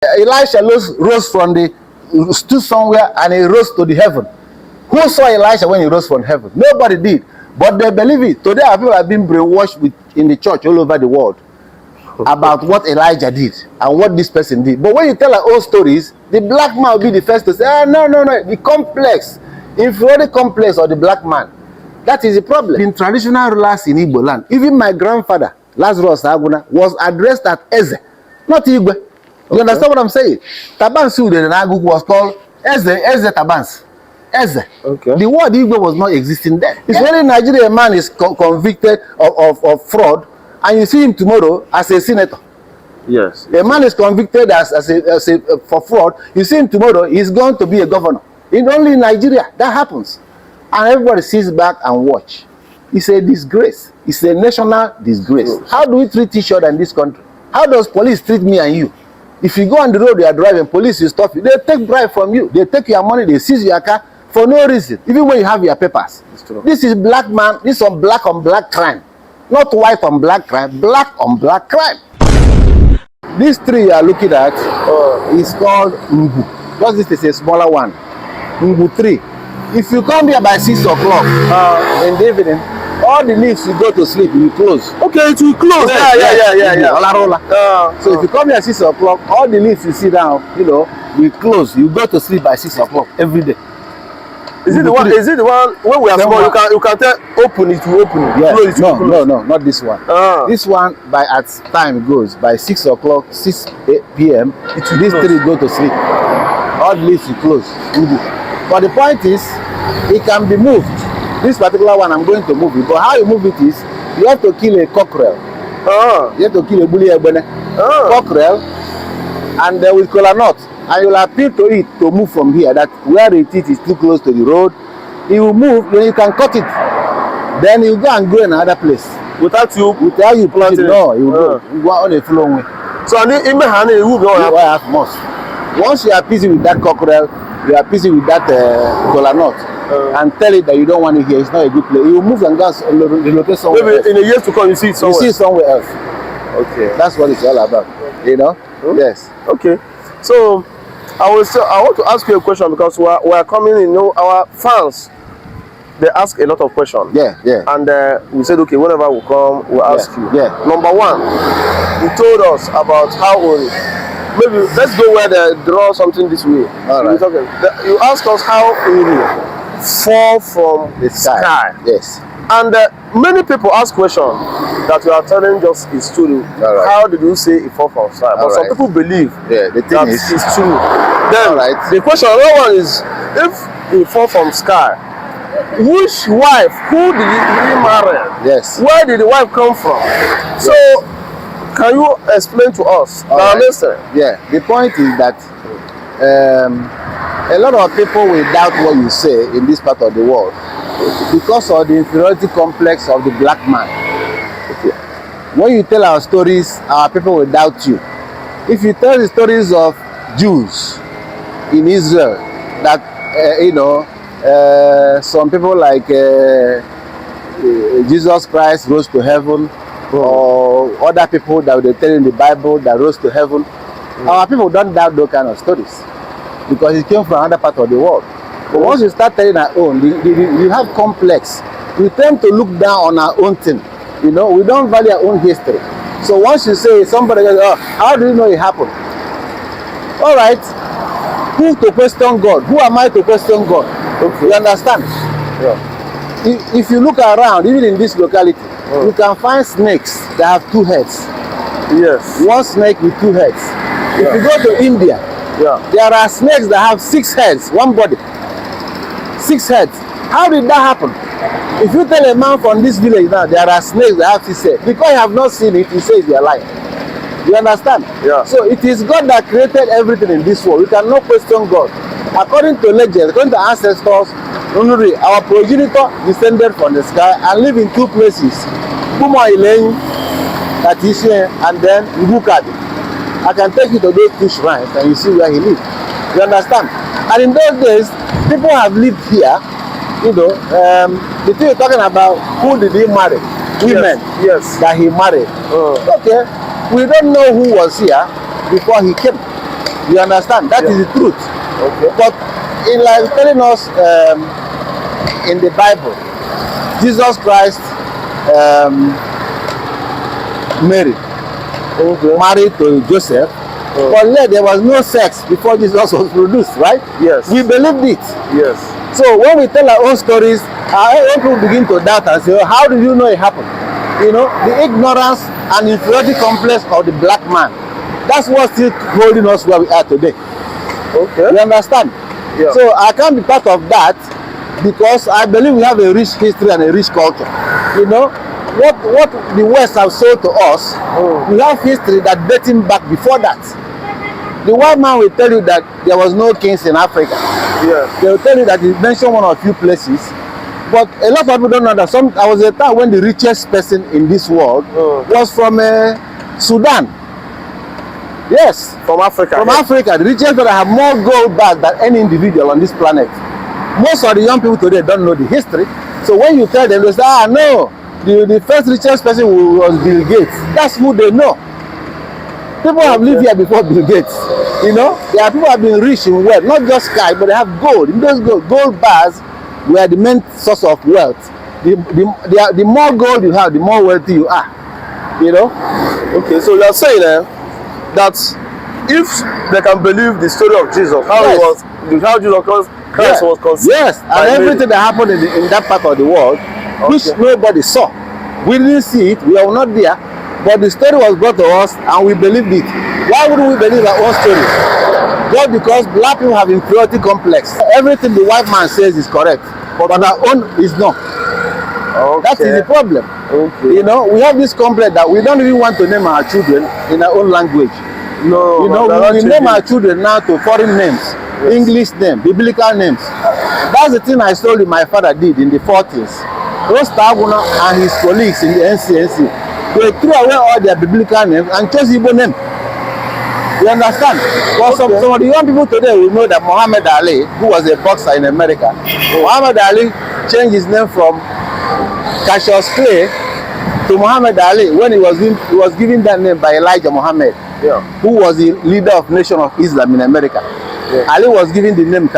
Elisha rose from the, stood somewhere and he rose to the heaven. Who saw Elisha when he rose from heaven? Nobody did. But they believe it. Today, people have been brainwashed in the church all over the world about what Elijah did and what this person did. But when you tell our old stories, the black man will be the first to say, no. The complex, inferiority complex of the black man. That is the problem. In traditional rulers in Igbo land, even my grandfather, Lazarus Agwuna, was addressed as Eze, not Igwe. You understand what I'm saying? Tabansu in Enugu was called Eze Tabans. Eze. Okay. The word Igwe was not existing then. It's when in Nigeria a man is convicted of fraud, and you see him tomorrow as a senator. Yes. A man is convicted for fraud. You see him tomorrow, he's going to be a governor. Only in Nigeria that happens, and everybody sits back and watch. It's a disgrace. It's a national disgrace. How do we treat each other in this country? How does police treat me and you? If you go on the road, you are driving, police will stop you. They take bribe from you. They take your money. They seize your car for no reason, even when you have your papers. This is black man. This is on black crime, not white on black crime. Black on black crime. This tree you are looking at is called Ngu. Because this is a smaller one. Ngu tree. If you come here by 6 o'clock in the evening, all the leaves you go to sleep, you close. Okay, it will close. Yeah. So if you come here at 6 o'clock, all the leaves you see down, we close. You go to sleep by 6 o'clock every day. Is it the one? Is it the one when we are small? You can tell open it to open. Yes. Close it to close. No, not this one. This one at time goes by 6 o'clock, 6 p.m. This tree go to sleep. All the leaves you close. But the point is, it can be moved. This particular one, I'm going to move it. But how you move it is, you have to kill a cockerel. You have to kill a bully cockerel, and with kola nut. And you'll appeal to it to move from here. That where it is too close to the road. It will move, then you can cut it. Then you go and go in another place. Without you planting it? No, you go on a flow way. So once you are busy with that cockerel, you are busy with that kola nut, and tell it that you don't want it here, it's not a good place. You move and go relocate somewhere else. In a year to come, you see it somewhere. You see it somewhere else. Okay. That's what it's all about. Yes. Okay. So I want to ask you a question, because we are coming, our fans, they ask a lot of questions. Yeah. And we said, okay, whenever we come, we'll ask you. Yeah. Number one, you told us about how maybe let's go where they draw something this way. All right. You asked us how we fall from the sky. Yes. And many people ask questions that you are telling just is true. Right. How did you say it fall from sky? But some people believe that it's true. Then the question, another one is, if you fall from sky, which wife, who did he marry? Yes. Where did the wife come from? Yes. So can you explain to us? Yeah, the point is that a lot of people will doubt what you say in this part of the world because of the inferiority complex of the black man. Okay. When you tell our stories, our people will doubt you. If you tell the stories of Jews in Israel, that some people like Jesus Christ rose to heaven, or other people that they tell in the Bible that rose to heaven, our people don't doubt those kind of stories because it came from another part of the world. But once you start telling our own, you have complex. We tend to look down on our own thing. We don't value our own history. So once you say somebody goes, how do you know it happened? All right, who to question God? Who am I to question God? Okay. You understand? Yeah. If you look around, even in this locality, you can find snakes that have 2 heads. Yes. One snake with 2 heads. Yeah. If you go to India, there are snakes that have 6 heads, one body. 6 heads. How did that happen? If you tell a man from this village now, there are snakes that have 6 heads, because you have not seen it, you say they are lying. You understand? Yeah. So it is God that created everything in this world. We cannot question God. According to legends, according to ancestors, our progenitor descended from the sky and lived in 2 places. That is here, and then Ugwuoke. I can take you to those 2 shrines and you see where he lived. You understand? And in those days, people have lived here. The thing you're talking about, who did he marry? Women. Yes. That he married. Okay. We don't know who was here before he came. You understand? That is the truth. Okay. But in like telling us in the Bible, Jesus Christ married married to Joseph, but there was no sex before Jesus was produced, right? Yes. We believed it. Yes. So when we tell our own stories, our own people begin to doubt and say, oh, how did you know it happened? You know, the ignorance and inferiority complex of the black man. That's what's still holding us where we are today. Okay. You understand? Yeah. So I can't be part of that because I believe we have a rich history and a rich culture. You know, what the West have sold to us, we have history that dating back before that. The white man will tell you that there was no kings in Africa. Yes. They will tell you that he mentioned one or few places. But a lot of people don't know that I was a time when the richest person in this world was from Sudan. Yes. From Africa. From Africa. The richest people have more gold bars than any individual on this planet. Most of the young people today don't know the history. So when you tell them, they say, ah, no, the first richest person was Bill Gates. That's who they know. People have lived here before Bill Gates. You know, there are people who have been rich in wealth, not just sky, but they have gold. In those gold bars were the main source of wealth. The more gold you have, the more wealthy you are. You know? Okay, so you are saying that if they can believe the story of Jesus, how Jesus Christ was conceived. Yes, and everything that happened in that part of the world, which nobody saw. We didn't see it, we were not there, but the story was brought to us and we believed it. Why wouldn't we believe our own story? Just because black people have inferiority complex. Everything the white man says is correct, but our own is not. Okay. That is the problem. Okay. You know, we have this complex that we don't even want to name our children in our own language. No, you know, we name our children now to foreign names, yes. English names, biblical names. That's the thing I told you my father did in the 40s. Osita Agwuna and his colleagues in the NCNC, they threw away all their biblical names and chose Igbo name. You understand? Well, some of the young people today will know that Muhammad Ali, who was a boxer in America, Muhammad Ali changed his name from Cassius Clay to Muhammad Ali when he was given that name by Elijah Muhammad, who was the leader of Nation of Islam in America. Ali was given the name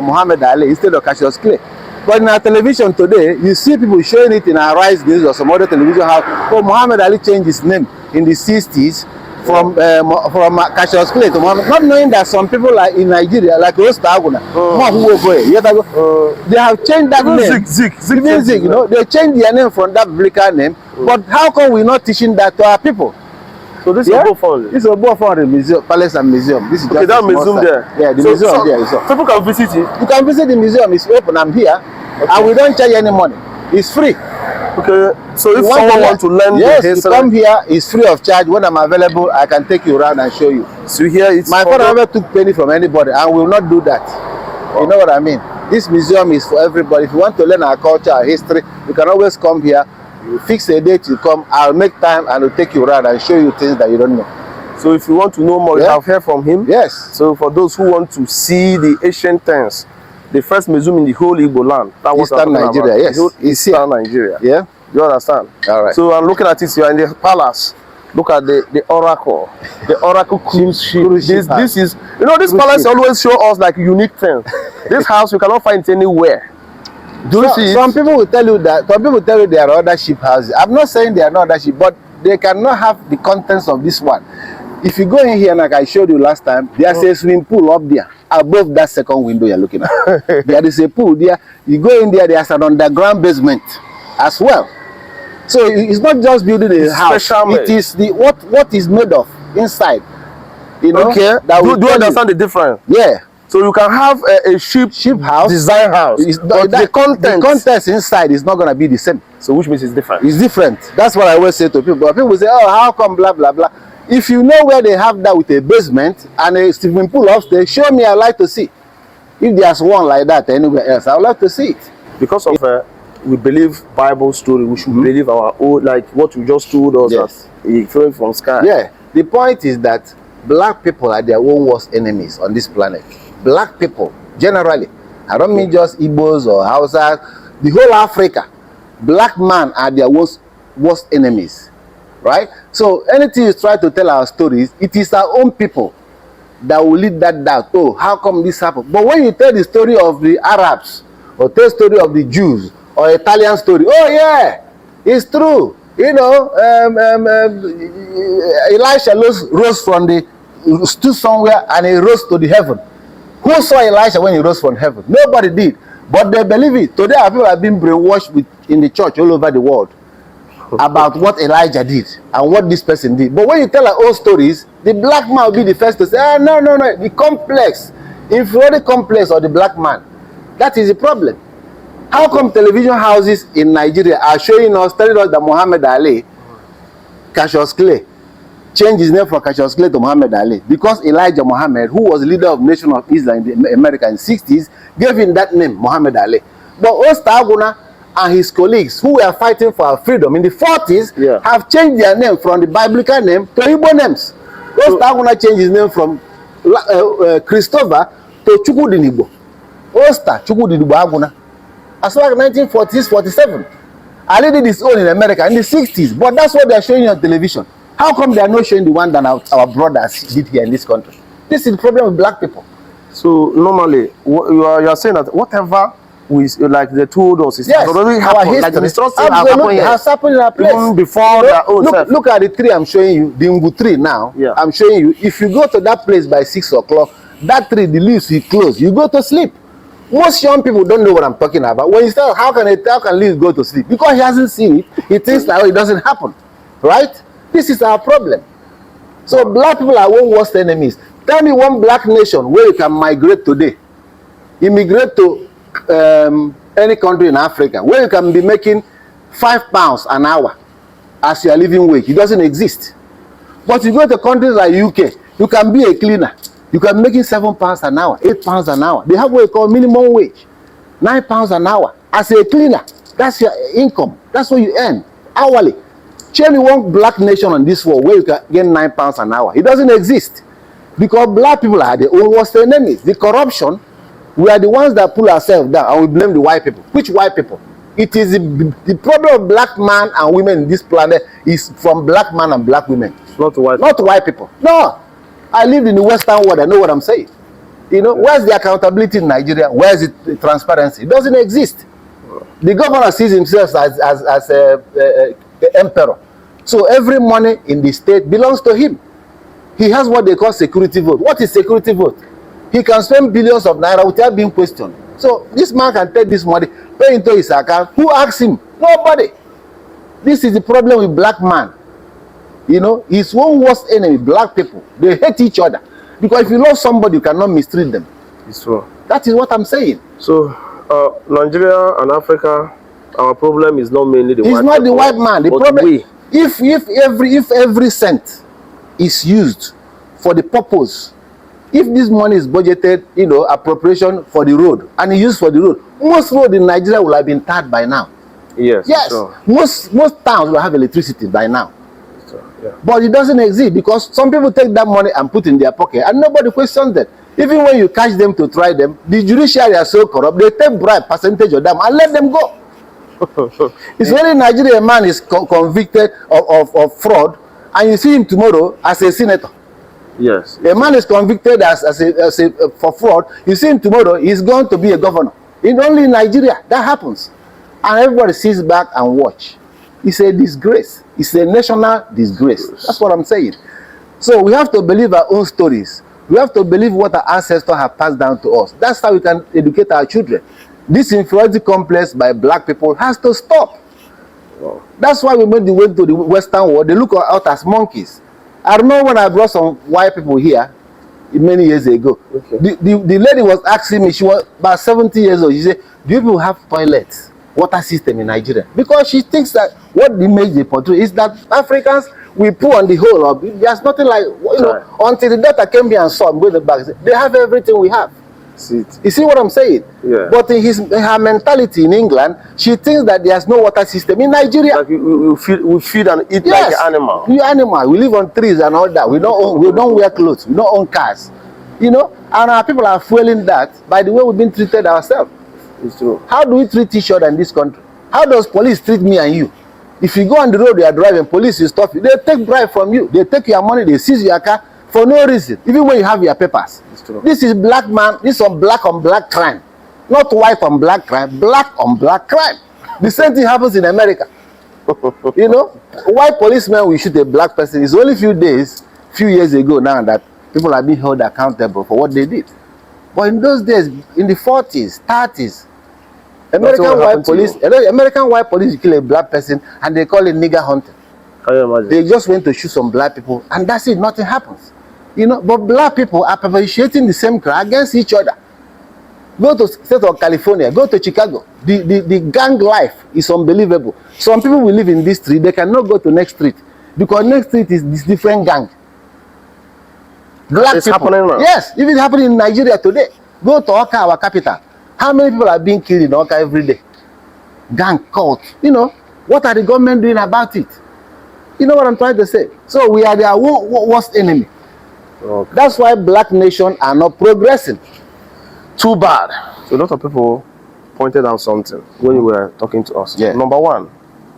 Muhammad Ali instead of Cassius Clay. But in our television today, you see people showing it in our Rise News or some other television how Muhammad Ali changed his name in the 60s from Cassius Clay to Muhammad, not knowing that some people like in Nigeria, like Osita Agwuna, they have changed that name. Zik, you know, they changed their name from that biblical name. But how come we're not teaching that to our people? So this is a both. This is a both for the museum, palace and museum. This is just that museum there. Yeah, the museum there is up. People can visit it. You can visit the museum. It's open. I'm here, and we don't charge any money. It's free. Okay. So if someone wants to learn the history, you come here. It's free of charge. When I'm available, I can take you around and show you. So here it's my father never took penny from anybody, and will not do that. You know what I mean? This museum is for everybody. If you want to learn our culture, our history, you can always come here. You fix a date, you come. I'll make time and will take you around and show you things that you don't know. So if you want to know more, you have heard from him. Yes. So for those who want to see the ancient times, the first museum in the whole Igbo land, that was Eastern Nigeria. Yes, Eastern Nigeria. Yeah. You understand? All right. So I'm looking at it. You are in the palace. Look at the oracle. The oracle cruise ship. This is, you know, this palace always show us like unique things. This house you cannot find it anywhere. Some people will tell you that. Some people tell you there are other ship houses. I'm not saying there are not other ship, but they cannot have the contents of this one. If you go in here, like I showed you last time, there's a swimming pool up there above that second window you're looking at. There is a pool there. You go in there, there's an underground basement as well. So it's not just building a house. It is the what is made of inside. You know. Okay. Do you understand the difference? Yeah. So you can have a ship house, design house, but the contents inside is not going to be the same. So which means it's different. It's different. That's what I always say to people. But people say, oh, how come blah, blah, blah. If you know where they have that with a basement and a swimming pool upstairs, show me, I'd like to see. If there's one like that anywhere else, I would like to see it. Because of we believe Bible story, we should believe our own, like what you just told us. Yes. It fell from sky. Yeah. The point is that black people are their own worst enemies on this planet. Black people, generally. I don't mean just Igbos or Hausas. The whole Africa. Black men are their worst enemies. Right? So anything you try to tell our stories, it is our own people that will lead that doubt. Oh, how come this happened? But when you tell the story of the Arabs, or tell the story of the Jews, or Italian story, oh yeah, it's true. You know, Elisha rose from the, stood somewhere and he rose to the heaven. Who saw Elisha when he rose from heaven? Nobody did. But they believe it. Today, people have been brainwashed in the church all over the world about what Elijah did and what this person did. But when you tell our own stories, the black man will be the first to say, ah, no, the complex, inferiority complex of the black man. That is the problem. How come television houses in Nigeria are showing us, telling us that Muhammad Ali, Cassius Clay, changed his name from Cassius Clay to Muhammad Ali? Because Elijah Muhammad, who was leader of Nation of Islam in America in the 60s, gave him that name, Muhammad Ali. But Osita Agwuna and his colleagues who were fighting for our freedom in the 40s have changed their name from the biblical name to Igbo names. Osita Agwuna changed his name from Christopher to Chukwudinigbo. Osita Chukwudinigbo Agwuna. As far as 1940s, 47. Ali did his own in America in the 60s, but that's what they are showing on television. How come they are not showing the one that our brothers did here in this country? This is the problem with black people. So normally, you are saying that whatever we like they told us, yes, already happened. Like the destruction has happened in our place. Even before their own self. Look at the tree I'm showing you, the Ngwu tree now. Yeah. I'm showing you. If you go to that place by 6 o'clock, that tree, the leaves will close. You go to sleep. Most young people don't know what I'm talking about. When you start, how can leaves go to sleep? Because he hasn't seen it. He thinks that it doesn't happen, right? This is our problem. So black people are one worst enemies. Tell me one black nation where you can migrate today. Immigrate to any country in Africa where you can be making £5 an hour as your living wage. It doesn't exist. But you go to countries like UK, you can be a cleaner. You can be making £7 an hour, £8 an hour. They have what we call minimum wage, £9 an hour. As a cleaner, that's your income. That's what you earn hourly. Show me one black nation on this world where you can get £9 an hour. It doesn't exist. Because black people are the own worst enemies. The corruption, we are the ones that pull ourselves down and we blame the white people. Which white people? It is the problem of black man and women in this planet is from black man and black women. Not white. Not white people. No. I lived in the Western world. I know what I'm saying. You know, where's the accountability in Nigeria? Where's the transparency? It doesn't exist. The governor sees himself as the emperor. So every money in the state belongs to him. He has what they call security vote. What is security vote? He can spend billions of naira without being questioned. So this man can take this money, pay into his account. Who asks him? Nobody. This is the problem with black man. You know, his one worst enemy, black people. They hate each other. Because if you love somebody, you cannot mistreat them. It's true. That is what I'm saying. So, Nigeria and Africa, our problem is not mainly the white man. It's not the white man. The problem, if every cent is used for the purpose, if this money is budgeted, you know, appropriation for the road, and used for the road, most roads in Nigeria will have been tarred by now. Yes. Yes. Sure. Most towns will have electricity by now. Yeah. But it doesn't exist because some people take that money and put in their pocket and nobody questions them. Even when you catch them to try them, the judiciary are so corrupt, they take bribe percentage of them and let them go. It's only in Nigeria a man is convicted of fraud and you see him tomorrow as a senator. Yes. A man is convicted for fraud, you see him tomorrow, he's going to be a governor. Only in Nigeria that happens. And everybody sits back and watch. It's a disgrace. It's a national disgrace. That's what I'm saying. So we have to believe our own stories. We have to believe what our ancestors have passed down to us. That's how we can educate our children. This inferiority complex by black people has to stop. Wow. That's why we made the way to the Western world. They look out as monkeys. I remember when I brought some white people here many years ago. Okay. The lady was asking me, she was about 70 years old. She said, do you people have toilets? Water system in Nigeria, because she thinks that what the image they portray is that Africans we put on the whole of there's nothing like, you know, until the daughter came here and saw him go to the back, they have everything we have. You see what I'm saying? Yeah. But in her mentality in England, she thinks that there's no water system in Nigeria. Like we feed and eat like an animal. We animal. We live on trees and all that. We don't wear clothes. We don't own cars. You know, and our people are fueling that by the way we've been treated ourselves. It's true. How do we treat each other in this country? How does police treat me and you? If you go on the road, you are driving, police will stop you. They take bribe from you. They take your money, they seize your car. for no reason, even when you have your papers. This is black man, this on black crime. Not white on black crime, black on black crime. The same thing happens in America. You know, white policemen will shoot a black person. It's only few years ago now that people are being held accountable for what they did. But in those days, in the 40s, 30s, American white police kill a black person and they call it nigger hunting. Can you imagine? They just went to shoot some black people and that's it, nothing happens. You know, but black people are perpetuating the same crime against each other. Go to state of California, go to Chicago. The gang life is unbelievable. Some people will live in this street, they cannot go to next street because next street is this different gang. Black it's people. Happening now. Yes, if it's happening in Nigeria today, go to Oka, our capital. How many people are being killed in Oka every day? Gang cult. You know, what are the government doing about it? You know what I'm trying to say? So we are their worst enemy. Okay. That's why black nations are not progressing. Too bad. So a lot of people pointed out something when you were talking to us. Yeah. Number one,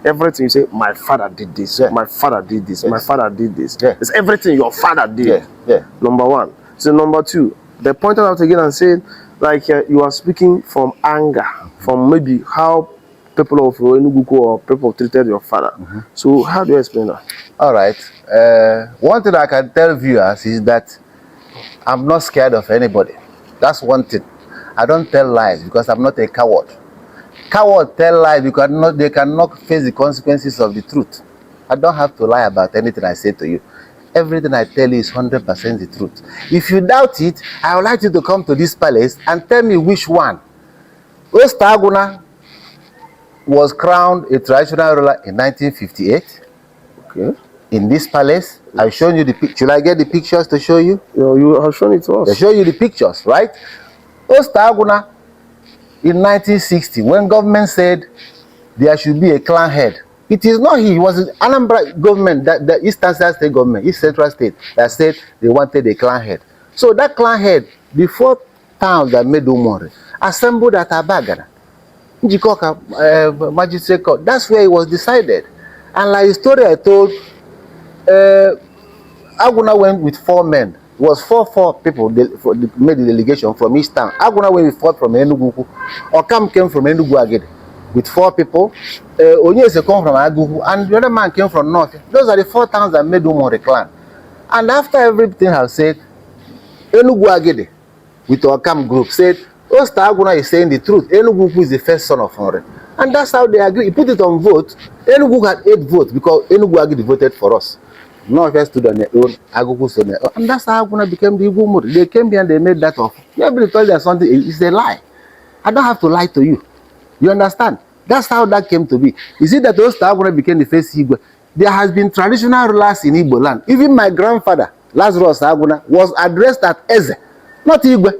everything you say, my father did this, yeah. my father did this, yes. my father did this. Yeah. It's everything your father did. Yeah. Yeah. Number one. So number two, they pointed out again and said, like you are speaking from anger, from maybe how people of Enugu Ukwu or people treated your father. So how do you explain that? All right. One thing I can tell viewers is that I'm not scared of anybody. That's one thing. I don't tell lies because I'm not a coward. Cowards tell lies because they cannot face the consequences of the truth. I don't have to lie about anything I say to you. Everything I tell you is 100% the truth. If you doubt it, I would like you to come to this palace and tell me which one. Osita Agwuna was crowned a traditional ruler in 1958. Okay. In this palace, I've shown you the picture. Should I get the pictures to show you? You have shown it to us. They show you the pictures, right? Osita Agwuna in 1960, when government said there should be a clan head, it is not he, it was the Anambra government, the East Central State government, East Central State, that said they wanted a clan head. So that clan head, the 4 towns that made Umori, assembled at Abagana, Njikoka Magistrate Court. That's where it was decided. And like the story I told, Agwuna went with 4 men. It was 4 people made the delegation from each town. Agwuna went with 4 from Enugu Ukwu. Okam came from Enugu Agede with 4 people. Onyese came from Agugu, and the other man came from North. Those are the 4 towns that made Umori clan. And after everything has said, Enugu Agede with Okam group said, Osita Agwuna is saying the truth. Enugu Ukwu is the first son of Onre. And that's how they agree. He put it on vote. Enugu had 8 votes because Enugu Agede voted for us. None of us stood on their own, Agugu stood on their own. And that's how Agwuna became the Ugwuoke. They came here and they made that off. Everybody told you something, it's a lie. I don't have to lie to you. You understand? That's how that came to be. You see that Osita Agwuna became the first Igwe. There has been traditional rulers in Igbo land. Even my grandfather, Lazarus Agwuna, was addressed as Eze, not Igwe.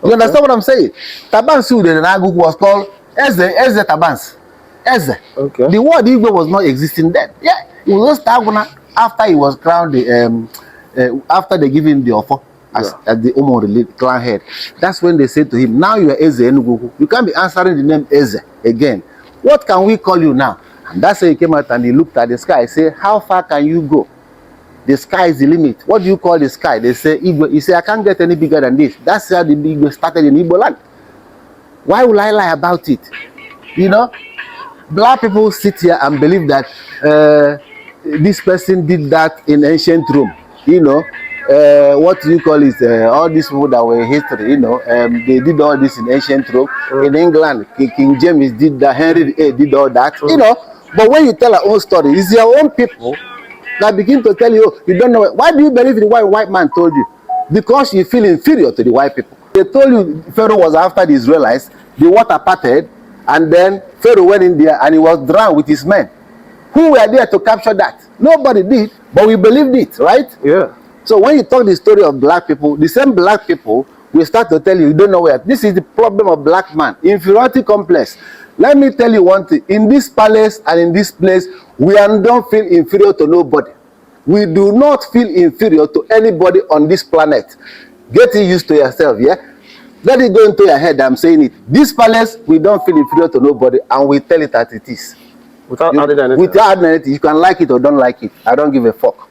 You understand what I'm saying? Tabansu in Agugu was called Eze Tabans. Eze. Okay. The word Igwe was not existing then. Yeah, it was Osita Agwuna after he was crowned, after they gave him the offer as the Umori clan head. That's when they said to him, now you are Eze Enugu Ukwu. You can't be answering the name Eze again. What can we call you now? And that's why he came out and he looked at the sky and said, how far can you go? The sky is the limit. What do you call the sky? They say Igbo. He said, I can't get any bigger than this. That's how the Igbo started in Igbo land. Why would I lie about it? You know, black people sit here and believe that this person did that in ancient Rome. You know, what do you call it? All these people that were in history, you know, they did all this in ancient Rome. In England, King James did that, Henry VIII did all that, you know. But when you tell our own story, it's your own people that begin to tell you, you don't know. Why do you believe in what white man told you? Because you feel inferior to the white people. They told you Pharaoh was after the Israelites, the water parted, and then Pharaoh went in there and he was drowned with his men. Who were there to capture that? Nobody did, but we believed it, right? Yeah. So when you talk the story of black people, the same black people will start to tell you, you don't know where. This is the problem of black man, inferiority complex. Let me tell you one thing. In this palace and in this place, we don't feel inferior to nobody. We do not feel inferior to anybody on this planet. Get used to yourself, yeah? Let it go into your head, I'm saying it. This palace, we don't feel inferior to nobody, and we tell it as it is. Without adding anything. Without adding anything. You can like it or don't like it. I don't give a fuck.